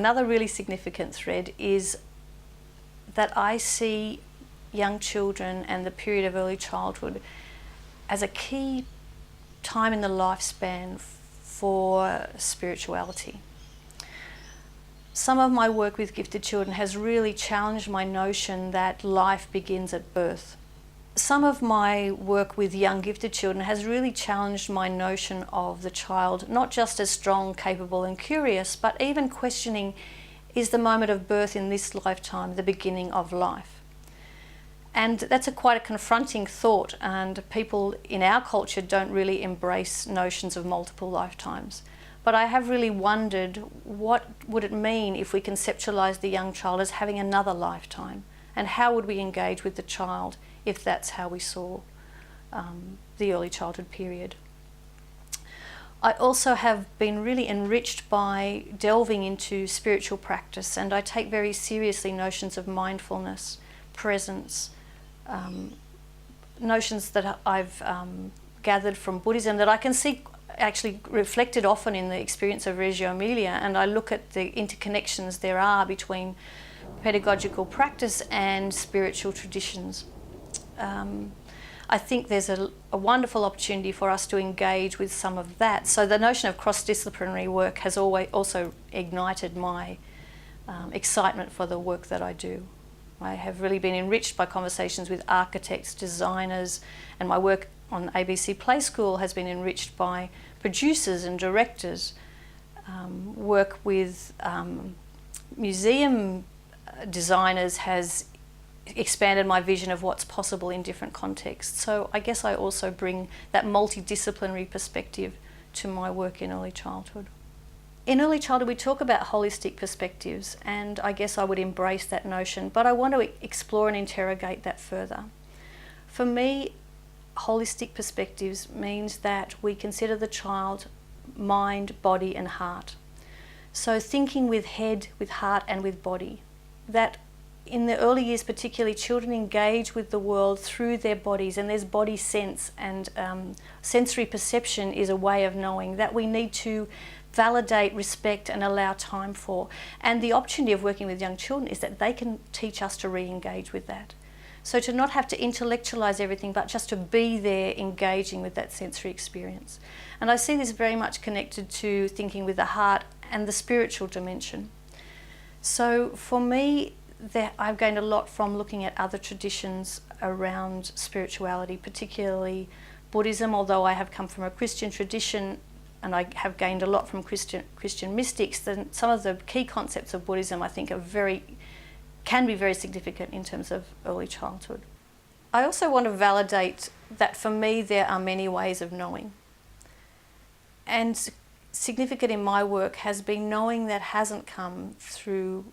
another really significant thread is that I see young children and the period of early childhood as a key time in the lifespan for spirituality. Some of my work with gifted children has really challenged my notion that life begins at birth. Some of my work with young gifted children has really challenged my notion of the child, not just as strong, capable and curious, but even questioning, is the moment of birth in this lifetime the beginning of life? And that's quite a confronting thought, and people in our culture don't really embrace notions of multiple lifetimes. But I have really wondered, what would it mean if we conceptualised the young child as having another lifetime? And how would we engage with the child if that's how we saw the early childhood period? I also have been really enriched by delving into spiritual practice, and I take very seriously notions of mindfulness, presence, notions that I've gathered from Buddhism that I can see actually reflected often in the experience of Reggio Emilia, and I look at the interconnections there are between pedagogical practice and spiritual traditions. I think there's a wonderful opportunity for us to engage with some of that. So the notion of cross-disciplinary work has also ignited my excitement for the work that I do. I have really been enriched by conversations with architects, designers, and my work on ABC Play School has been enriched by producers and directors. Work with museum designers has expanded my vision of what's possible in different contexts. So I guess I also bring that multidisciplinary perspective to my work in early childhood. In early childhood we talk about holistic perspectives, and I guess I would embrace that notion, but I want to explore and interrogate that further. For me, holistic perspectives means that we consider the child mind, body and heart. So thinking with head, with heart and with body. That in the early years particularly, children engage with the world through their bodies, and there's body sense, and sensory perception is a way of knowing that we need to validate, respect and allow time for. And the opportunity of working with young children is that they can teach us to re-engage with that. So to not have to intellectualise everything, but just to be there engaging with that sensory experience. And I see this very much connected to thinking with the heart and the spiritual dimension. So for me, I've gained a lot from looking at other traditions around spirituality, particularly Buddhism, although I have come from a Christian tradition and I have gained a lot from Christian mystics. Then some of the key concepts of Buddhism I think can be very significant in terms of early childhood. I also want to validate that for me there are many ways of knowing. And significant in my work has been knowing that hasn't come through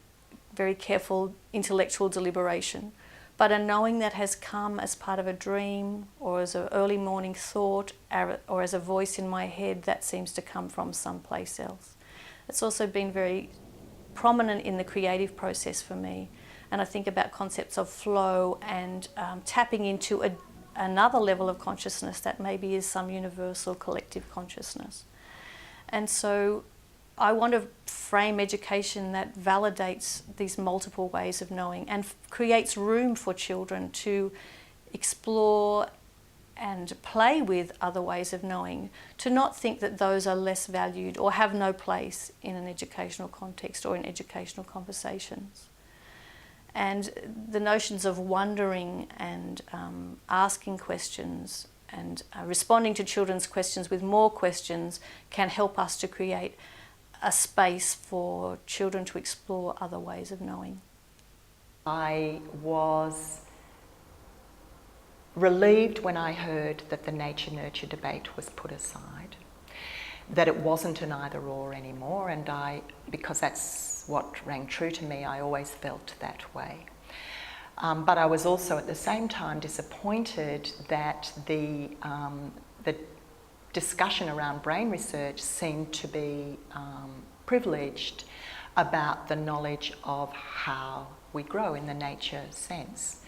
very careful intellectual deliberation, but a knowing that has come as part of a dream or as an early morning thought or as a voice in my head that seems to come from someplace else. It's also been very prominent in the creative process for me, and I think about concepts of flow and tapping into another level of consciousness that maybe is some universal collective consciousness. And so I want to frame education that validates these multiple ways of knowing and creates room for children to explore and play with other ways of knowing, to not think that those are less valued or have no place in an educational context or in educational conversations. And the notions of wondering and asking questions and responding to children's questions with more questions can help us to create a space for children to explore other ways of knowing. I was relieved when I heard that the nature-nurture debate was put aside, that it wasn't an either-or anymore, and because that's what rang true to me, I always felt that way. But I was also at the same time disappointed that the discussion around brain research seemed to be privileged about the knowledge of how we grow in the nature sense.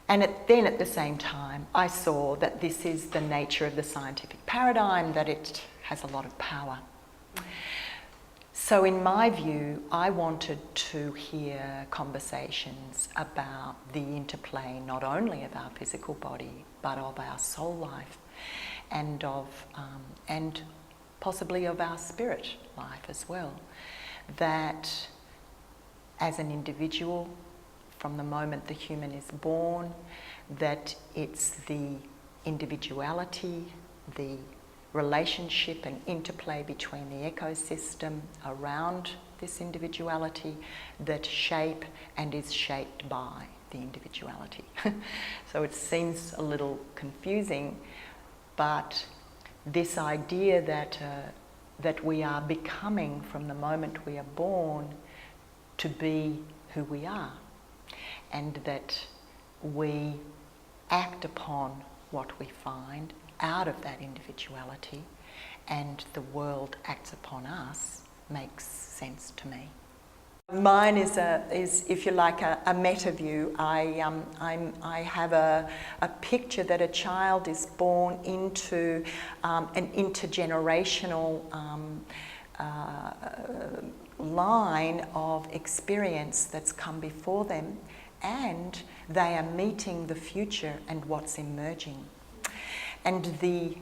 And then at the same time, I saw that this is the nature of the scientific paradigm, that it has a lot of power. So in my view, I wanted to hear conversations about the interplay not only of our physical body, but of our soul life, and and possibly of our spirit life as well. That as an individual, from the moment the human is born, that it's the individuality, the relationship and interplay between the ecosystem around this individuality that shape and is shaped by the individuality. So it seems a little confusing, but this idea that we are becoming from the moment we are born to be who we are, and that we act upon what we find out of that individuality, and the world acts upon us, makes sense to me. Mine is if you like, a meta view. I have a picture that a child is born into an intergenerational line of experience that's come before them, and they are meeting the future and what's emerging. And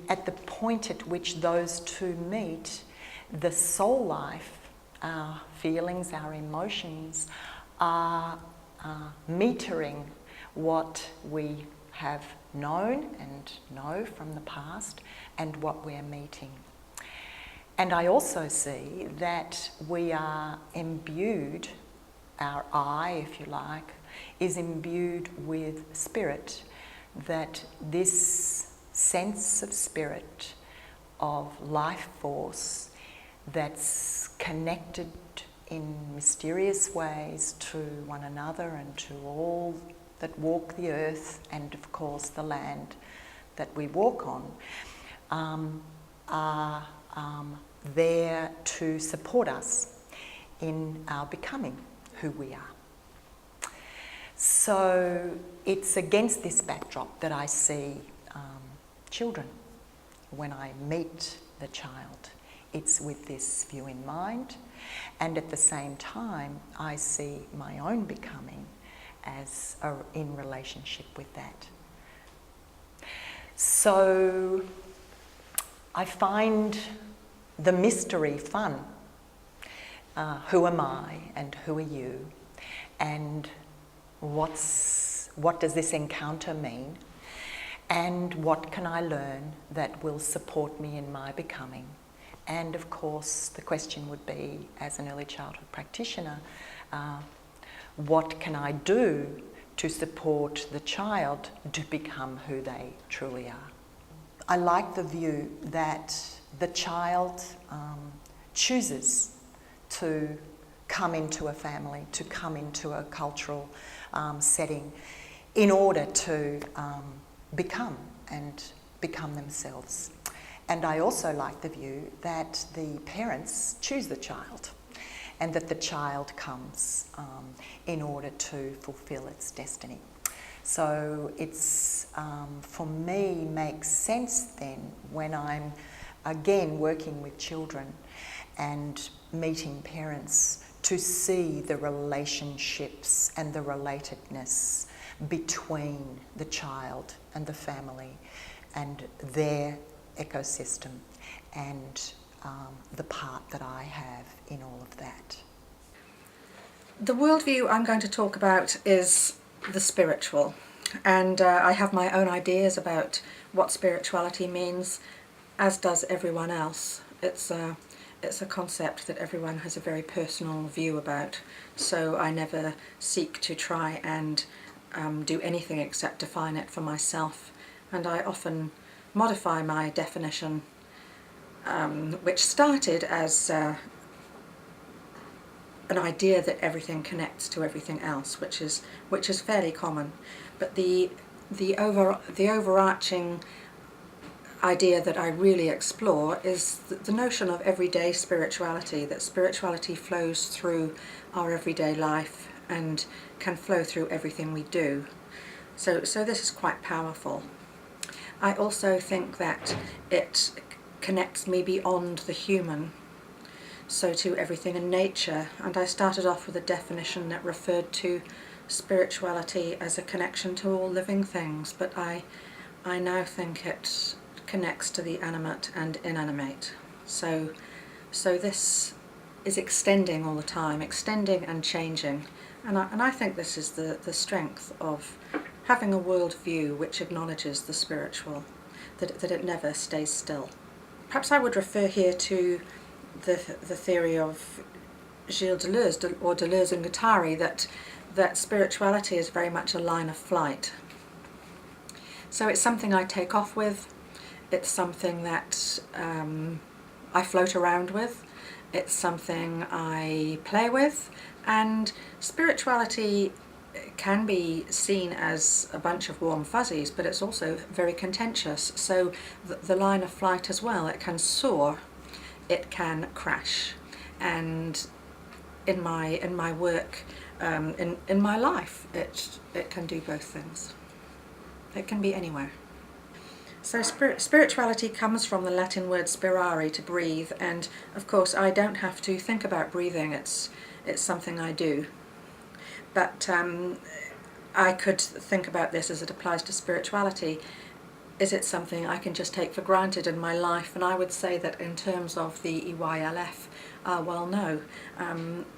at the point at which those two meet, the soul life, our feelings, our emotions, are metering what we have known and know from the past and what we're meeting. And I also see that we are imbued, our I, if you like, is imbued with spirit, that this sense of spirit, of life force, that's connected in mysterious ways to one another and to all that walk the earth, and of course the land that we walk on, are there to support us in our becoming who we are. So it's against this backdrop that I see children. When I meet the child, it's with this view in mind, and at the same time I see my own becoming as in relationship with that. So I find the mystery fun. Who am I and who are you? And what does this encounter mean? And what can I learn that will support me in my becoming? And of course, the question would be, as an early childhood practitioner, what can I do to support the child to become who they truly are? I like the view that the child chooses to come into a family, to come into a cultural setting in order to become themselves. And I also like the view that the parents choose the child, and that the child comes in order to fulfill its destiny. So it's, for me, makes sense then when I'm again working with children and meeting parents to see the relationships and the relatedness between the child and the family and their ecosystem, and the part that I have in all of that. The worldview I'm going to talk about is the spiritual, and I have my own ideas about what spirituality means, as does everyone else. It's a concept that everyone has a very personal view about, so I never seek to try and do anything except define it for myself, and I often modify my definition, which started as an idea that everything connects to everything else, which is fairly common, but the overarching idea that I really explore is the notion of everyday spirituality, that spirituality flows through our everyday life and can flow through everything we do. So this is quite powerful. I also think that it connects me beyond the human so too everything in nature. And I started off with a definition that referred to spirituality as a connection to all living things, but I now think it connects to the animate and inanimate. So this is extending all the time, extending and changing. And I think this is the strength of having a worldview which acknowledges the spiritual, that it never stays still. Perhaps I would refer here to the theory of Gilles Deleuze, or Deleuze and Guattari, that spirituality is very much a line of flight. So it's something I take off with, it's something that I float around with, it's something I play with, and spirituality can be seen as a bunch of warm fuzzies, but it's also very contentious. So the line of flight as well, it can soar, it can crash, and in my work, in my life, it can do both things. It can be anywhere. So spirituality comes from the Latin word spirare, to breathe, and of course I don't have to think about breathing, it's something I do. But I could think about this as it applies to spirituality. Is it something I can just take for granted in my life? And I would say that in terms of the EYLF, well, no.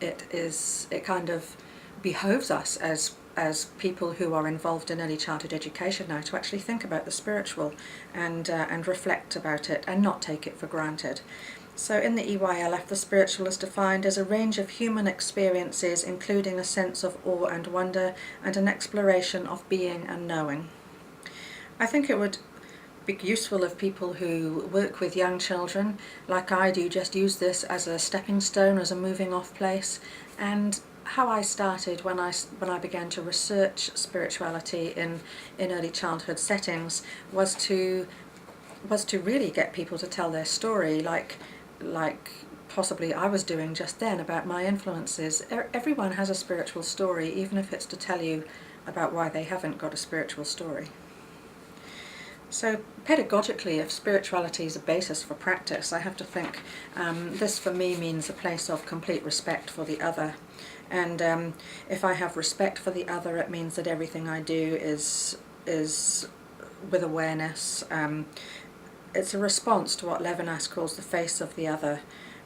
It kind of behoves us as people who are involved in early childhood education now to actually think about the spiritual and reflect about it and not take it for granted. So in the EYLF, the spiritual is defined as a range of human experiences including a sense of awe and wonder and an exploration of being and knowing. I think it would be useful if people who work with young children, like I do, just use this as a stepping stone, as a moving off place. And how I started when I began to research spirituality in early childhood settings was to really get people to tell their story, like possibly I was doing just then about my influences. Everyone has a spiritual story, even if it's to tell you about why they haven't got a spiritual story. So pedagogically, if spirituality is a basis for practice, I have to think this for me means a place of complete respect for the other. And if I have respect for the other, it means that everything I do is with awareness. It's a response to what Levinas calls the face of the other.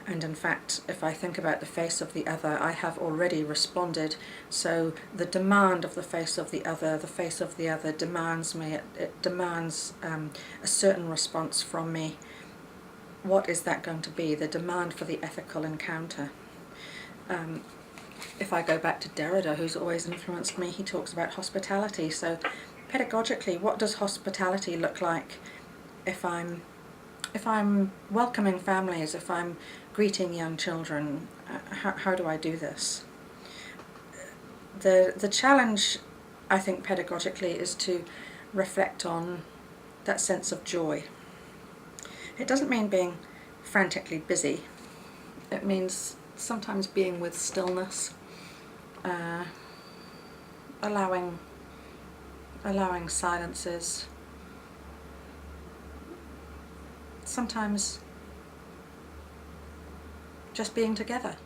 And in fact, if I think about the face of the other, I have already responded. So the demand of the face of the other demands me, it demands a certain response from me. What is that going to be? The demand for the ethical encounter. If I go back to Derrida, who's always influenced me, he talks about hospitality. So pedagogically, what does hospitality look like if I'm welcoming families, if I'm greeting young children? How do I do this? The challenge, I think, pedagogically is to reflect on that sense of joy. It doesn't mean being frantically busy. It means sometimes being with stillness, allowing silences, sometimes just being together.